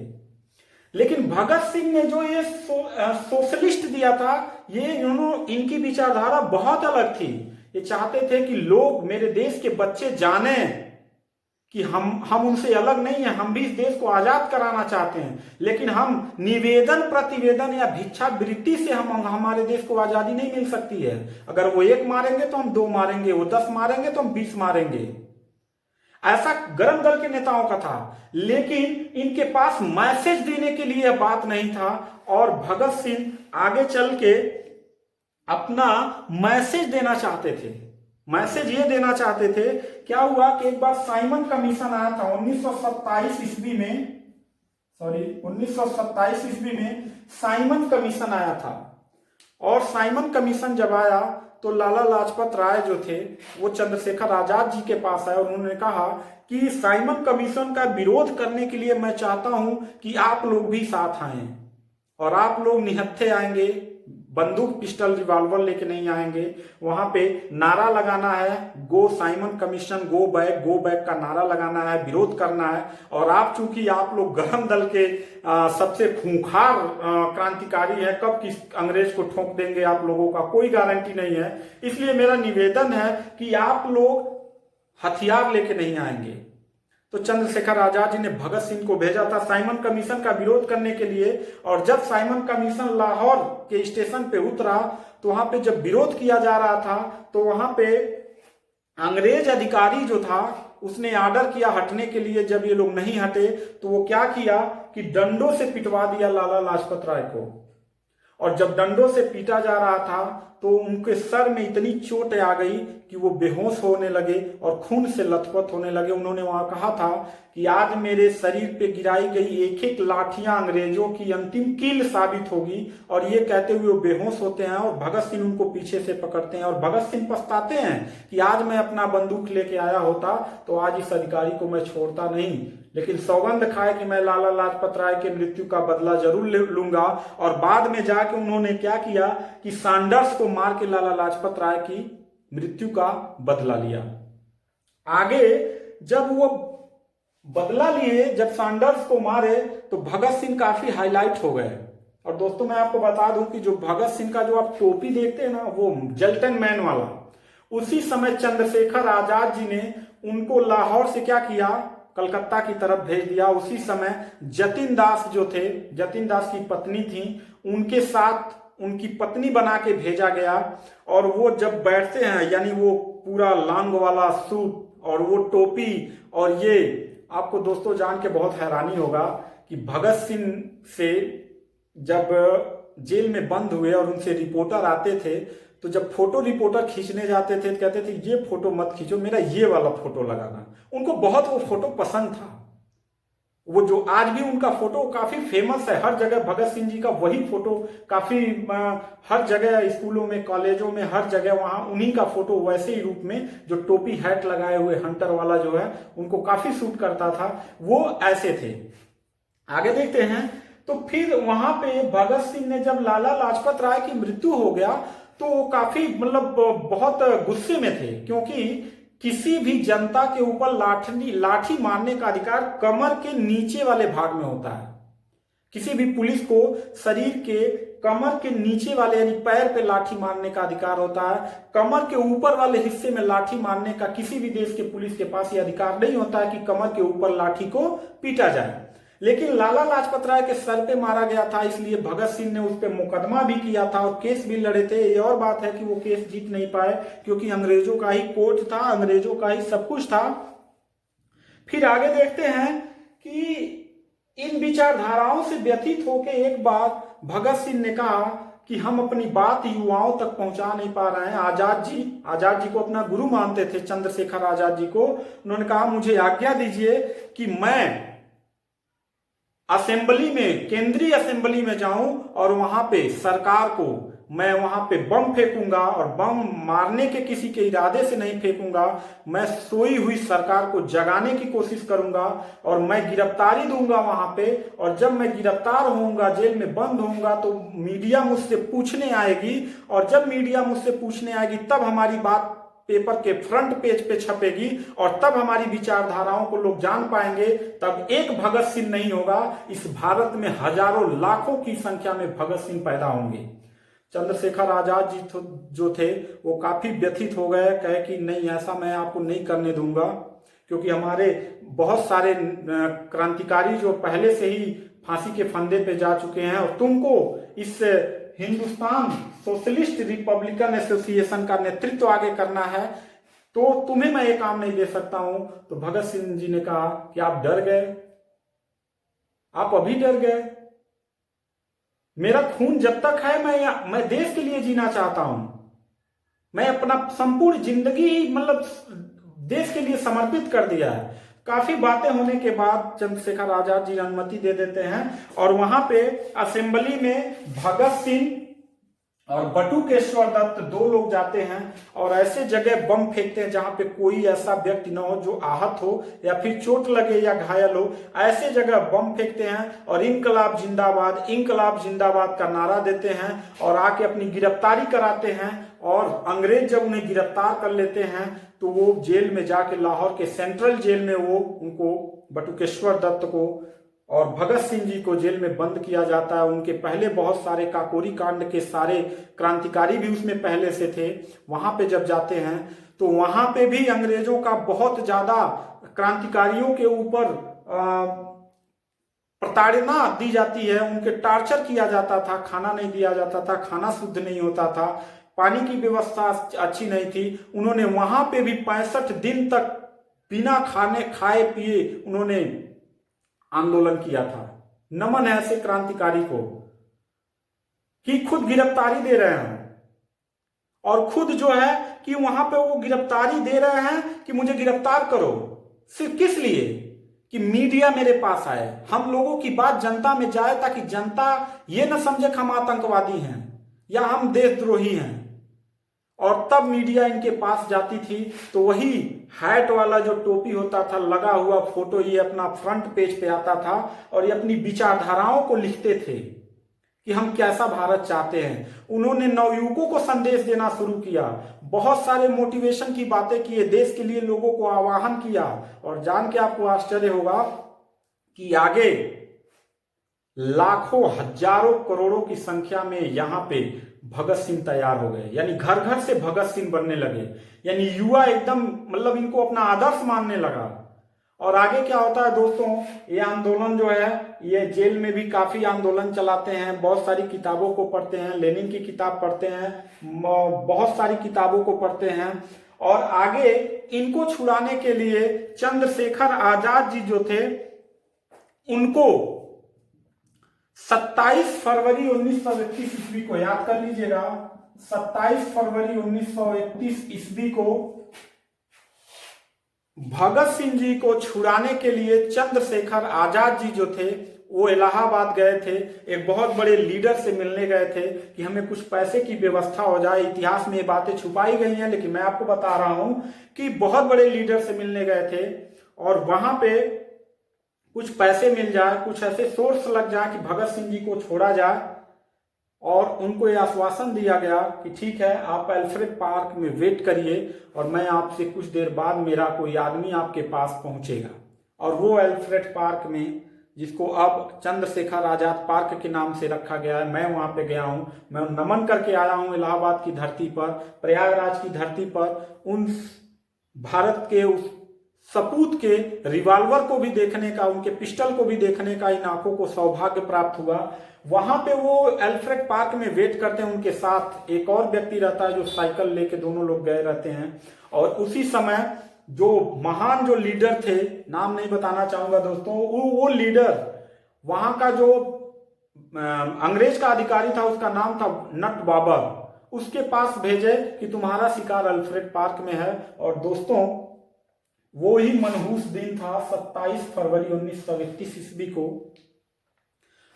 लेकिन भगत सिंह ने जो ये सोशलिस्ट दिया था, ये इनकी विचारधारा बहुत अलग थी। ये चाहते थे कि लोग, मेरे देश के बच्चे जाने कि हम उनसे अलग नहीं है, हम भी इस देश को आजाद कराना चाहते हैं, लेकिन हम निवेदन प्रतिवेदन या भिक्षावृत्ति से हम हमारे देश को आजादी नहीं मिल सकती है। अगर वो 1 मारेंगे तो हम 2 मारेंगे, वो 10 मारेंगे तो हम 20 मारेंगे। ऐसा गरम दल के नेताओं का था, लेकिन इनके पास मैसेज देने के लिए बात नहीं था। और भगत सिंह आगे चल के अपना मैसेज देना चाहते थे। मैसेज ये देना चाहते थे, क्या हुआ कि एक बार साइमन कमीशन आया था 1927 ईस्वी में, 1927 ईस्वी में साइमन कमीशन आया था। और साइमन कमीशन जब आया तो लाला लाजपत राय जो थे वो चंद्रशेखर आजाद जी के पास आए और उन्होंने कहा कि साइमन कमीशन का विरोध करने के लिए मैं चाहता हूं कि आप लोग भी साथ आएं, और आप लोग निहत्थे आएंगे, बंदूक पिस्टल रिवॉल्वर लेके नहीं आएंगे। वहां पे नारा लगाना है, go Simon commission go back का नारा लगाना है, विरोध करना है। और आप चूंकि आप लोग गरम दल के सबसे खूंखार क्रांतिकारी है, कब किस अंग्रेज को ठोक देंगे आप लोगों का कोई गारंटी नहीं है। इसलिए मेरा निवेदन है कि आप लोग हथियार लेके नहीं आएंगे। तो चंद्रशेखर आजाद जी ने भगत सिंह को भेजा था साइमन कमीशन का विरोध करने के लिए। और जब साइमन कमीशन लाहौर के स्टेशन पे उतरा तो वहां पे जब विरोध किया जा रहा था तो वहां पे अंग्रेज अधिकारी जो था उसने ऑर्डर किया हटने के लिए। जब ये लोग नहीं हटे तो वो क्या किया कि डंडों से पिटवा दिया लाला लाजपत राय को। और जब डंडों से पीटा जा रहा था तो उनके सर में इतनी चोट आ गई कि वो बेहोश होने लगे और खून से लथपथ होने लगे। उन्होंने वहां कहा था कि आज मेरे शरीर पे गिराई गई एक एक लाठियां अंग्रेजों की अंतिम कील साबित होगी। और ये कहते हुए वो बेहोश होते हैं और भगत सिंह उनको पीछे से पकड़ते हैं। और भगत सिंह पछताते हैं कि आज मैं अपना बंदूक लेके आया होता तो आज इस अधिकारी को मैं छोड़ता नहीं, लेकिन सौगंध खाए कि मैं लाला लाजपत राय के मृत्यु का बदला जरूर लूंगा। और बाद में जाके उन्होंने क्या किया कि सैंडर्स को मार के लाला लाजपत राय की मृत्यु का बदला लिया। आगे जब वो बदला लिए, जब सैंडर्स को मारे तो भगत सिंह काफी हाईलाइट हो गए। और दोस्तों मैं आपको बता दूं कि जो भगत सिंह का जो आप टोपी देखते हैं ना, वो जल्टन मैन वाला, उसी समय चंद्रशेखर आजाद जी ने उनको लाहौर से क्या किया, कलकत्ता की तरफ भेज दिया। उसी समय जतिन दास जो थे, जतिन दास की पत्नी थी, उनके साथ उनकी पत्नी बना के भेजा गया। और वो जब बैठते हैं, यानी वो पूरा लांग वाला सूट और वो टोपी, और ये आपको दोस्तों जान के बहुत हैरानी होगा कि भगत सिंह से जब जेल में बंद हुए और उनसे रिपोर्टर आते थे तो जब फोटो रिपोर्टर खींचने जाते थे तो कहते थे ये फोटो मत खींचो, मेरा ये वाला फोटो लगाना। उनको बहुत वो फोटो पसंद था। वो जो आज भी उनका फोटो काफी फेमस है, हर जगह भगत सिंह जी का वही फोटो काफी हर जगह स्कूलों में, कॉलेजों में, हर जगह वहां उन्हीं का फोटो वैसे ही रूप में, जो टोपी हैट लगाए हुए हंटर वाला जो है, उनको काफी सूट करता था, वो ऐसे थे। आगे देखते हैं। तो फिर वहां पे भगत सिंह ने जब लाला लाजपत राय की मृत्यु हो गया तो काफी मतलब बहुत गुस्से में थे, क्योंकि किसी भी जनता के ऊपर लाठी मारने का अधिकार कमर के नीचे वाले भाग में होता है। किसी भी पुलिस को शरीर के कमर के नीचे वाले यानी पैर पे लाठी मारने का अधिकार होता है। कमर के ऊपर वाले हिस्से में लाठी मारने का किसी भी देश के पुलिस के पास यह अधिकार नहीं होता है कि कमर के ऊपर लाठी को पीटा जाए। लेकिन लाला लाजपत राय के सर पे मारा गया था, इसलिए भगत सिंह ने उस पर मुकदमा भी किया था और केस भी लड़े थे। ये और बात है कि वो केस जीत नहीं पाए, क्योंकि अंग्रेजों का ही कोर्ट था, अंग्रेजों का ही सब कुछ था। फिर आगे देखते हैं कि इन विचारधाराओं से व्यथित होकर एक बार भगत सिंह ने कहा कि हम अपनी बात युवाओं तक पहुंचा नहीं पा रहे हैं। आजाद जी को अपना गुरु मानते थे, चंद्रशेखर आजाद जी को। उन्होंने कहा मुझे आज्ञा दीजिए कि मैं असेंबली में, केंद्रीय असेंबली में जाऊं और वहां पे सरकार को मैं वहां पे बम फेंकूंगा, और बम मारने के किसी के इरादे से नहीं फेंकूंगा। मैं सोई हुई सरकार को जगाने की कोशिश करूंगा और मैं गिरफ्तारी दूंगा वहां पे। और जब मैं गिरफ्तार होऊंगा, जेल में बंद होऊंगा, तो मीडिया मुझसे पूछने आएगी, और जब मीडिया मुझसे पूछने आएगी तब हमारी बात पेपर के फ्रंट पेज पे छपेगी, और तब हमारी विचारधाराओं को लोग जान पाएंगे। तब एक भगत सिंह नहीं होगा, इस भारत में हजारों लाखों की संख्या में भगत सिंह पैदा होंगे। चंद्रशेखर आजाद जी जो थे वो काफी व्यथित हो गए, कहे कि नहीं, ऐसा मैं आपको नहीं करने दूंगा, क्योंकि हमारे बहुत सारे क्रांतिकारी जो पहले से ही फांसी के फंदे पे जा चुके हैं, और तुमको इस हिंदुस्तान सोशलिस्ट रिपब्लिकन एसोसिएशन का नेतृत्व आगे करना है, तो तुम्हें मैं ये काम नहीं दे सकता हूं। तो भगत सिंह जी ने कहा कि आप डर गए, आप अभी डर गए। मेरा खून जब तक है, मैं देश के लिए जीना चाहता हूं। मैं अपना संपूर्ण जिंदगी मतलब देश के लिए समर्पित कर दिया है। काफी बातें होने के बाद चंद्रशेखर आजाद जी अनुमति दे देते हैं, और वहां पे असेंबली में भगत सिंह और बटुकेश्वर दत्त दो लोग जाते हैं, और ऐसे जगह बम फेंकते हैं जहां पे कोई ऐसा व्यक्ति न हो जो आहत हो या फिर चोट लगे या घायल हो। ऐसे जगह बम फेंकते हैं और इंकलाब जिंदाबाद का नारा देते हैं, और आके अपनी गिरफ्तारी कराते हैं। और अंग्रेज जब उन्हें गिरफ्तार कर लेते हैं तो वो जेल में जाके, लाहौर के सेंट्रल जेल में वो उनको, बटुकेश्वर दत्त को और भगत सिंह जी को जेल में बंद किया जाता है। उनके पहले बहुत सारे काकोरी कांड के सारे क्रांतिकारी भी उसमें पहले से थे। वहां पे जब जाते हैं तो वहां पे भी अंग्रेजों का बहुत ज्यादा क्रांतिकारियों के ऊपर प्रताड़ना दी जाती है, उनके टॉर्चर किया जाता था, खाना नहीं दिया जाता था, खाना शुद्ध नहीं होता था, पानी की व्यवस्था अच्छी नहीं थी। उन्होंने वहां पे भी 65 दिन तक बिना खाए पिए उन्होंने आंदोलन किया था। नमन है ऐसे क्रांतिकारी को कि खुद गिरफ्तारी दे रहे हैं, और खुद जो है कि वहां पे वो गिरफ्तारी दे रहे हैं कि मुझे गिरफ्तार करो। सिर्फ किस लिए? कि मीडिया मेरे पास आए, हम लोगों की बात जनता में जाए, ताकि जनता ये न समझे कि हम आतंकवादी हैं या हम देशद्रोही हैं। और तब मीडिया इनके पास जाती थी तो वही हैट वाला जो टोपी होता था, लगा हुआ फोटो, ये अपना फ्रंट पेज पे आता था, और ये अपनी विचारधाराओं को लिखते थे कि हम कैसा भारत चाहते हैं। उन्होंने नवयुवकों को संदेश देना शुरू किया, बहुत सारे मोटिवेशन की बातें किए, देश के लिए लोगों को आह्वान किया। और जान के आपको आश्चर्य होगा कि आगे लाखों हजारों करोड़ों की संख्या में यहां पे भगत सिंह तैयार हो गए, यानी घर घर से भगत सिंह बनने लगे, यानी युवा एकदम मतलब इनको अपना आदर्श मानने लगा। और आगे क्या होता है दोस्तों, ये आंदोलन जो है, ये जेल में भी काफी आंदोलन चलाते हैं, बहुत सारी किताबों को पढ़ते हैं, लेनिन की किताब पढ़ते हैं, बहुत सारी किताबों को पढ़ते हैं। और आगे इनको छुड़ाने के लिए चंद्रशेखर आजाद जी जो थे, उनको 27 फरवरी 1931 ईस्वी को, याद कर लीजिएगा, 27 फरवरी 1931 ईस्वी को भगत सिंह जी को छुड़ाने के लिए चंद्रशेखर आजाद जी जो थे वो इलाहाबाद गए थे। एक बहुत बड़े लीडर से मिलने गए थे कि हमें कुछ पैसे की व्यवस्था हो जाए। इतिहास में ये बातें छुपाई गई हैं, लेकिन मैं आपको बता रहा हूं कि बहुत बड़े लीडर से मिलने गए थे, और वहां पे कुछ पैसे मिल जाए, कुछ ऐसे सोर्स लग जाए कि भगत सिंह जी को छोड़ा जाए। और उनको यह आश्वासन दिया गया कि ठीक है, आप एल्फ्रेड पार्क में वेट करिए, और मैं आपसे कुछ देर बाद मेरा कोई आदमी आपके पास पहुंचेगा। और वो एल्फ्रेड पार्क में, जिसको अब चंद्रशेखर आजाद पार्क के नाम से रखा गया है, मैं वहां पे गया हूं, मैं नमन करके आया हूं इलाहाबाद की धरती पर, प्रयागराज की धरती पर। उन भारत के उस सपूत के रिवॉल्वर को भी देखने का, उनके पिस्टल को भी देखने का इन आंखों को सौभाग्य प्राप्त हुआ। वहां पे वो एल्फ्रेड पार्क में वेट करते हैं, उनके साथ एक और व्यक्ति रहता है जो साइकिल लेके दोनों लोग गए रहते हैं। और उसी समय जो महान जो लीडर थे, नाम नहीं बताना चाहूंगा दोस्तों, वो लीडर वहां का जो अंग्रेज का अधिकारी था, उसका नाम था नट बाबर, उसके पास भेजे कि तुम्हारा शिकार एल्फ्रेड पार्क में है। और दोस्तों वो ही मनहूस दिन था 27 फरवरी 1931 ईस्वी को,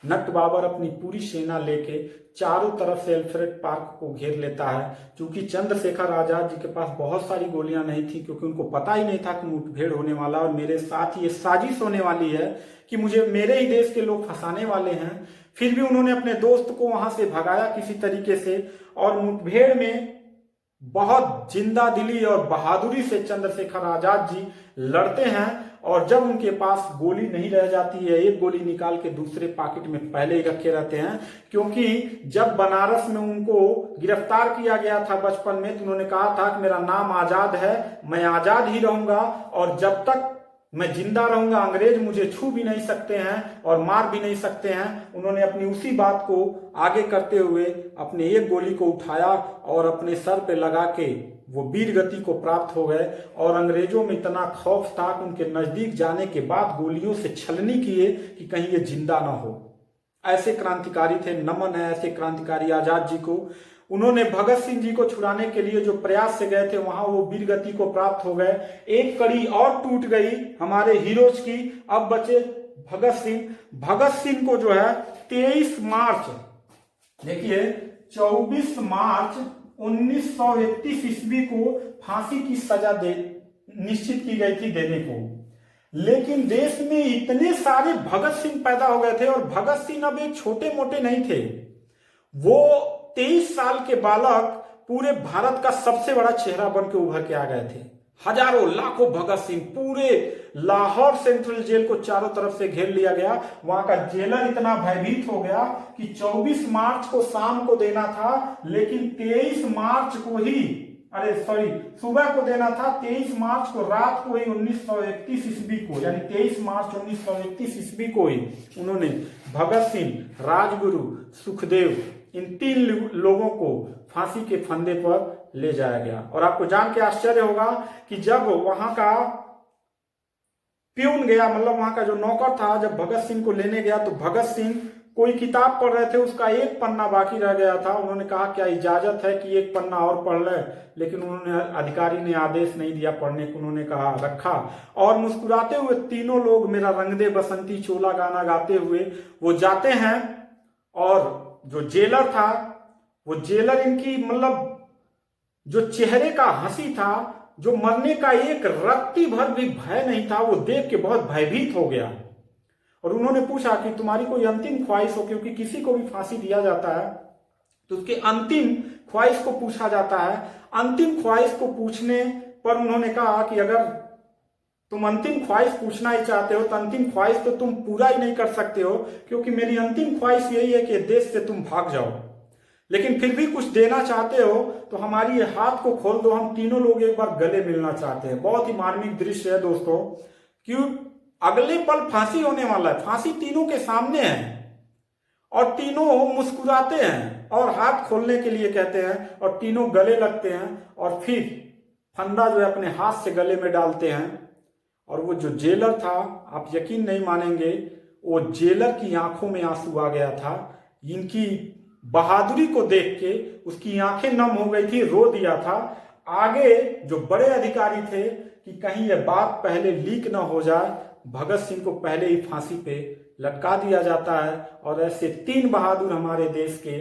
नट बाबर अपनी पूरी सेना लेके चारों तरफ से एल्फ्रेड पार्क को घेर लेता है। क्योंकि चंद्रशेखर आजाद जी के पास बहुत सारी गोलियां नहीं थी, क्योंकि उनको पता ही नहीं था कि मुठभेड़ होने वाला और मेरे साथ ये साजिश होने वाली है कि मुझे मेरे ही देश के लोग फंसाने वाले हैं। फिर भी उन्होंने अपने दोस्त को वहां से भगाया किसी तरीके से, और मुठभेड़ में बहुत जिंदा दिली और बहादुरी से चंद्रशेखर आजाद जी लड़ते हैं। और जब उनके पास गोली नहीं रह जाती है, एक गोली निकाल के दूसरे पॉकेट में पहले ही रखे रहते हैं। क्योंकि जब बनारस में उनको गिरफ्तार किया गया था बचपन में, तो उन्होंने कहा था कि मेरा नाम आजाद है, मैं आजाद ही रहूंगा और जब तक मैं जिंदा रहूंगा अंग्रेज मुझे छू भी नहीं सकते हैं और मार भी नहीं सकते हैं। उन्होंने अपनी उसी बात को आगे करते हुए अपने एक गोली को उठाया और अपने सर पे लगा के वो वीर गति को प्राप्त हो गए। और अंग्रेजों में इतना खौफ था कि उनके नजदीक जाने के बाद गोलियों से छलनी किए कि कहीं ये जिंदा ना हो। ऐसे क्रांतिकारी थे, नमन है ऐसे क्रांतिकारी आजाद जी को। उन्होंने भगत सिंह जी को छुड़ाने के लिए जो प्रयास से गए थे वहां वो वीर गति को प्राप्त हो गए। एक कड़ी और टूट गई हमारे हीरोज की, अब बचे भगत सिंह। भगत सिंह को जो है 23 मार्च, देखिए 24 मार्च 1931 ईस्वी को फांसी की सजा निश्चित की गई थी देने को। लेकिन देश में इतने सारे भगत सिंह पैदा हो गए थे और भगत सिंह अब एक छोटे मोटे नहीं थे, वो 23 साल के बालक पूरे भारत का सबसे बड़ा चेहरा बन के उभर के आ गए थे। हजारों लाखों भगत सिंह, पूरे लाहौर सेंट्रल जेल को चारों तरफ से घेर लिया गया। वहां का जेलर इतना भयभीत हो गया कि 24 मार्च को शाम को देना था, लेकिन 23 मार्च को ही सुबह को देना था। 23 मार्च को रात को ही 1931 ईस्वी को, यानी 23 मार्च 1931 ईस्वी को ही उन्होंने भगत सिंह, राजगुरु, सुखदेव, इन 3 लोगों को फांसी के फंदे पर ले जाया गया। और आपको जान के आश्चर्य होगा कि जब वहां का प्यून गया, मतलब वहां का जो नौकर था, जब भगत सिंह को लेने गया तो भगत सिंह कोई किताब पढ़ रहे थे, उसका एक पन्ना बाकी रह गया था। उन्होंने कहा क्या इजाजत है कि एक पन्ना और पढ़ ले, लेकिन उन्होंने, अधिकारी ने आदेश नहीं दिया पढ़ने को, उन्होंने कहा रखा। और मुस्कुराते हुए तीनों लोग मेरा रंग दे बसंती चोला गाना गाते हुए वो जाते हैं। और जो जेलर था, वो जेलर इनकी मतलब जो चेहरे का हंसी था, जो मरने का एक रत्ती भर भी भय नहीं था, वो देख के बहुत भयभीत हो गया। और उन्होंने पूछा कि तुम्हारी कोई अंतिम ख्वाहिश हो, क्योंकि किसी को भी फांसी दिया जाता है तो उसके अंतिम ख्वाहिश को पूछा जाता है। अंतिम ख्वाहिश को पूछने पर उन्होंने कहा कि अगर तुम अंतिम ख्वाहिश पूछना ही चाहते हो तो अंतिम ख्वाहिश तो तुम पूरा ही नहीं कर सकते हो, क्योंकि मेरी अंतिम ख्वाहिश यही है कि देश से तुम भाग जाओ। लेकिन फिर भी कुछ देना चाहते हो तो हमारी ये हाथ को खोल दो, हम तीनों लोग एक बार गले मिलना चाहते हैं। बहुत ही मार्मिक दृश्य है दोस्तों, क्यों अगले पल फांसी होने वाला है, फांसी तीनों के सामने है और तीनों मुस्कुराते हैं और हाथ खोलने के लिए कहते हैं और तीनों गले लगते हैं और फिर फंदा जो है अपने हाथ से गले में डालते हैं। और वो जो जेलर था, आप यकीन नहीं मानेंगे, वो जेलर की आंखों में आंसू आ गया था। इनकी बहादुरी को देख के उसकी आंखें नम हो गई थी, रो दिया था। आगे जो बड़े अधिकारी थे कि कहीं यह बात पहले लीक ना हो जाए, भगत सिंह को पहले ही फांसी पे लटका दिया जाता है। और ऐसे 3 बहादुर हमारे देश के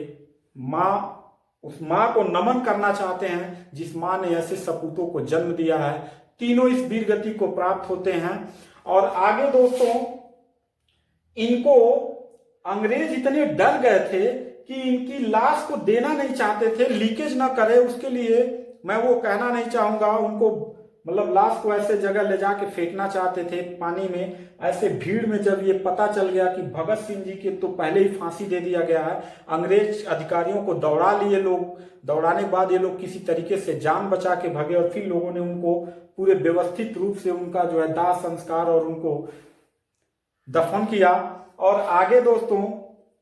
उस माँ को नमन करना चाहते हैं जिस माँ ने ऐसे सपूतों को जन्म दिया है। तीनों इस वीर गति को प्राप्त होते हैं। और आगे दोस्तों, इनको अंग्रेज इतने डर गए थे कि इनकी लाश को देना नहीं चाहते थे, लीकेज ना करे उसके लिए। मैं वो कहना नहीं चाहूंगा, उनको मतलब लाश को ऐसे जगह ले जाके फेंकना चाहते थे पानी में। ऐसे भीड़ में जब ये पता चल गया कि भगत सिंह जी के तो पहले ही फांसी दे दिया गया है, अंग्रेज अधिकारियों को दौड़ा लिए लोग। दौड़ाने के बाद ये लोग किसी तरीके से जान बचा के भागे और फिर लोगों ने उनको पूरे व्यवस्थित रूप से उनका जो है दाह संस्कार और उनको दफन किया। और आगे दोस्तों,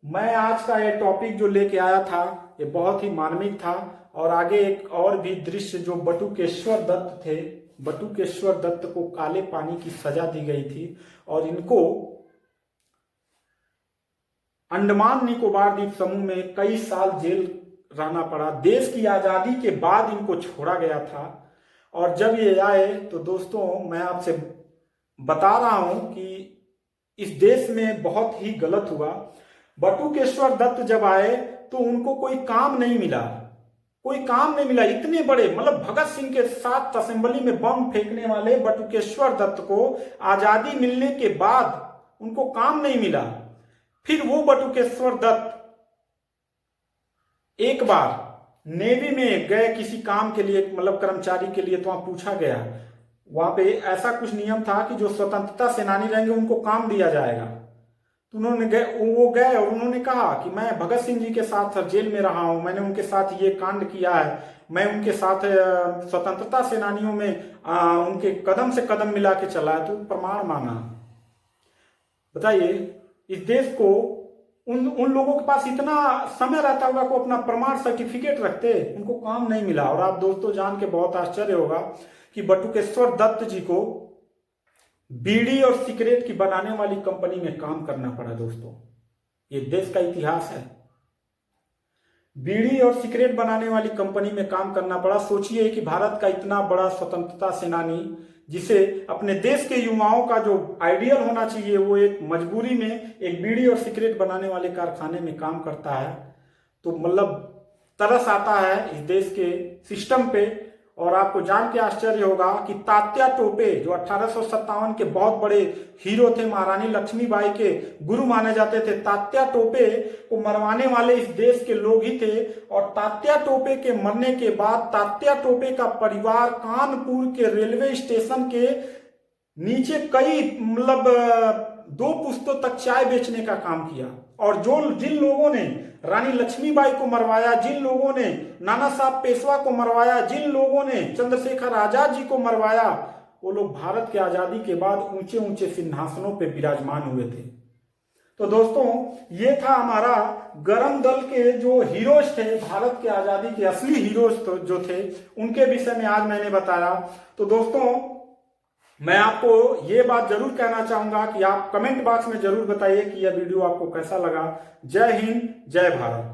मैं आज का ये टॉपिक जो लेके आया था ये बहुत ही मार्मिक था। और आगे एक और भी दृश्य, जो बटुकेश्वर दत्त थे, बटुकेश्वर दत्त को काले पानी की सजा दी गई थी और इनको अंडमान निकोबार द्वीप समूह में कई साल जेल रहना पड़ा। देश की आजादी के बाद इनको छोड़ा गया था। और जब ये आए तो दोस्तों, मैं आपसे बता रहा हूं कि इस देश में बहुत ही गलत हुआ। बटुकेश्वर दत्त जब आए तो उनको कोई काम नहीं मिला, कोई काम नहीं मिला। इतने बड़े, मतलब भगत सिंह के साथ असेंबली में बम फेंकने वाले बटुकेश्वर दत्त को आजादी मिलने के बाद उनको काम नहीं मिला। फिर वो बटुकेश्वर दत्त एक बार नेवी में गए किसी काम के लिए, मतलब कर्मचारी के लिए, तो वहां पूछा गया, वहां पे ऐसा कुछ नियम था कि जो स्वतंत्रता सेनानी रहेंगे उनको काम दिया जाएगा। तो वो गए और उन्होंने कहा कि मैं भगत सिंह जी के साथ जेल में रहा हूं, मैंने उनके साथ ये कांड किया है, मैं उनके साथ स्वतंत्रता सेनानियों में उनके कदम से कदम मिला के चला है, तो प्रमाण मांगा। बताइए, इस देश को उन लोगों के पास इतना समय रहता होगा को अपना प्रमाण सर्टिफिकेट रखते, उनको काम नहीं मिला। और आप दोस्तों जान के बहुत आश्चर्य होगा कि बटुकेश्वर दत्त जी को बीड़ी और सिगरेट की बनाने वाली कंपनी में काम करना पड़ा। दोस्तों, ये देश का इतिहास है। बीड़ी और सिगरेट बनाने वाली कंपनी में काम करना पड़ा। सोचिए कि भारत का इतना बड़ा स्वतंत्रता सेनानी, जिसे अपने देश के युवाओं का जो आइडियल होना चाहिए, वो एक मजबूरी में एक बीड़ी और सिगरेट बनाने वाले कारखाने में काम करता है। तो मतलब तरस आता है इस देश के सिस्टम पे। और आपको जान के आश्चर्य होगा कि तात्या टोपे, जो 1857 के बहुत बड़े हीरो थे, महारानी लक्ष्मीबाई के गुरु माने जाते थे, तात्या टोपे को मरवाने वाले इस देश के लोग ही थे। और तात्या टोपे के मरने के बाद तात्या टोपे का परिवार कानपुर के रेलवे स्टेशन के नीचे कई, मतलब 2 पुश्तों तक चाय बेचने का काम किया। और जिन लोगों ने रानी लक्ष्मीबाई को मरवाया, जिन लोगों ने नाना साहब पेशवा को मरवाया, जिन लोगों ने चंद्रशेखर आजाद जी को मरवाया, वो लोग भारत के आजादी के बाद ऊंचे ऊंचे सिंहासनों पे विराजमान हुए थे। तो दोस्तों, ये था हमारा गरम दल के जो हीरोज थे, भारत के आजादी के असली हीरोज जो थे, उनके विषय में आज मैंने बताया। तो दोस्तों, मैं आपको ये बात जरूर कहना चाहूंगा कि आप कमेंट बॉक्स में जरूर बताइए कि यह वीडियो आपको कैसा लगा। जय हिंद, जय भारत।